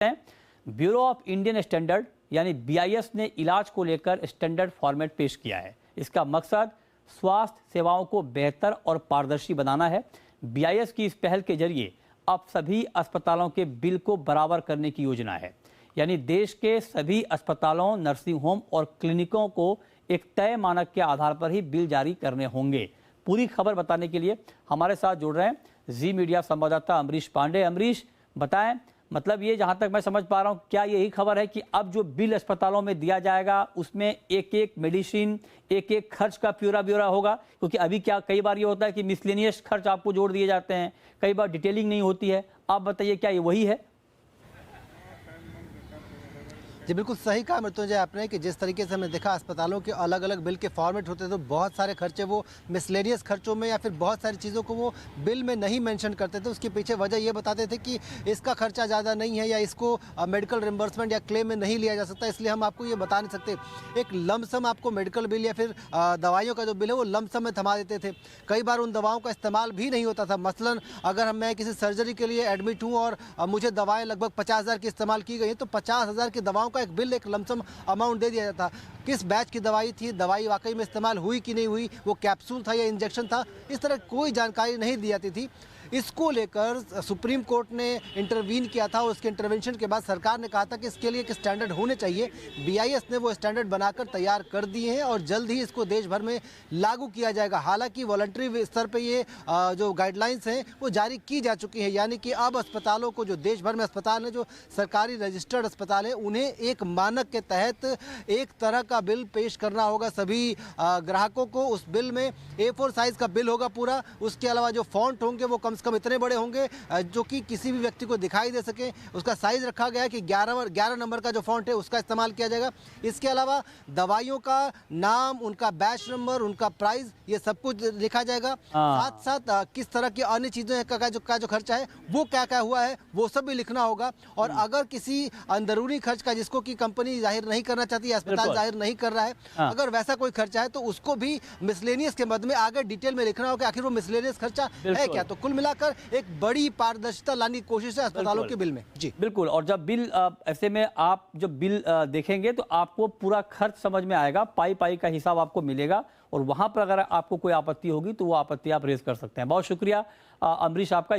हैं। Bureau of Indian standard यानी BIS ने इलाज को लेकर स्टैंडर्ड फॉर्मेट पेश किया है। इसका मकसद स्वास्थ्य सेवाओं को बेहतर और पारदर्शी बनाना है। बीआईएस की इस पहल के जरिए अब सभी अस्पतालों के बिल को बराबर करने की योजना है, यानी देश के सभी अस्पतालों, नर्सिंग होम और क्लिनिकों को एक तय मानक के आधार पर ही बिल जारी करने होंगे। पूरी खबर बताने के लिए हमारे साथ जुड़ रहे हैं जी मीडिया संवाददाता अमरीश पांडे। अमरीश, बताएं, मतलब ये जहां तक मैं समझ पा रहा हूं, क्या यही खबर है कि अब जो बिल अस्पतालों में दिया जाएगा उसमें एक एक मेडिसिन, एक एक खर्च का ब्यौरा होगा? क्योंकि अभी क्या कई बार ये होता है कि मिसलेनियस खर्च आपको जोड़ दिए जाते हैं, कई बार डिटेलिंग नहीं होती है। आप बताइए, क्या ये वही है? जी बिल्कुल सही कहा मृत्युंजय आपने कि जिस तरीके से हमने देखा अस्पतालों के अलग अलग बिल के फॉर्मेट होते थे, तो बहुत सारे खर्चे वो मिसलेनियस खर्चों में या फिर बहुत सारी चीज़ों को वो बिल में नहीं मेंशन करते थे। उसके पीछे वजह ये बताते थे कि इसका खर्चा ज़्यादा नहीं है या इसको मेडिकल रिम्बर्समेंट या क्लेम में नहीं लिया जा सकता, इसलिए हम आपको ये बता नहीं सकते। एक लमसम आपको मेडिकल बिल या फिर दवाइयों का जो बिल है वो लमसम में थमा देते थे। कई बार उन दवाओं का इस्तेमाल भी नहीं होता था। मसलन अगर मैं किसी सर्जरी के लिए एडमिट हूँ और मुझे दवाएँ लगभग 50,000 की इस्तेमाल की गई हैं, तो 50,000 की दवाओं का एक बिल, एक लमसम अमाउंट दे दिया जाता। किस बैच की दवाई थी, दवाई वाकई में इस्तेमाल हुई कि नहीं हुई, वो कैप्सूल था या इंजेक्शन था, इस तरह कोई जानकारी नहीं दी जाती थी। इसको लेकर सुप्रीम कोर्ट ने इंटरवीन किया था और उसके इंटरवेंशन के बाद सरकार ने कहा था कि इसके लिए एक स्टैंडर्ड होने चाहिए। बीआईएस ने वो स्टैंडर्ड बनाकर तैयार कर दिए हैं और जल्द ही इसको देश भर में लागू किया जाएगा। हालांकि वॉलंटरी स्तर पे ये जो गाइडलाइंस हैं वो जारी की जा चुकी है, यानी कि अब अस्पतालों को, जो देश भर में अस्पताल हैं, जो सरकारी रजिस्टर्ड अस्पताल है, उन्हें एक मानक के तहत एक तरह का बिल पेश करना होगा सभी ग्राहकों को। उस बिल में A4 साइज का बिल होगा पूरा। उसके अलावा जो फॉन्ट होंगे वो कम से कम इतने बड़े होंगे जो कि किसी भी व्यक्ति को दिखाई दे सके। उसका साइज रखा गया है कि 11 नंबर का जो फॉन्ट है उसका इस्तेमाल किया जाएगा। इसके अलावा दवाइयों का नाम, उनका बैच नंबर, उनका प्राइस, ये सब कुछ लिखा जाएगा। साथ साथ किस तरह की अन्य चीज़ें का जो खर्चा है वो क्या क्या हुआ है वो सब भी लिखना होगा। और अगर किसी अंदरूनी खर्च का, जिसको कि कंपनी जाहिर नहीं करना चाहती, अस्पताल जाहिर नहीं कर रहा है, अगर वैसा कोई खर्चा है तो उसको भी मिसलेनियस के मद में आगे डिटेल में लिखना होगा आखिर वो मिसलेनियस खर्चा है क्या। तो कुल मिलाकर एक बड़ी पारदर्शिता लाने की कोशिश है अस्पतालों के बिल में। जी बिल्कुल। और जब बिल ऐसे में आप जब बिल देखेंगे तो आपको पूरा खर्च समझ में आएगा, पाई का हिसाब आपको मिलेगा और वहां पर अगर आपको कोई आपत्ति होगी तो वो आपत्ति आप रेज कर सकते हैं। बहुत शुक्रिया अमरीश आपका।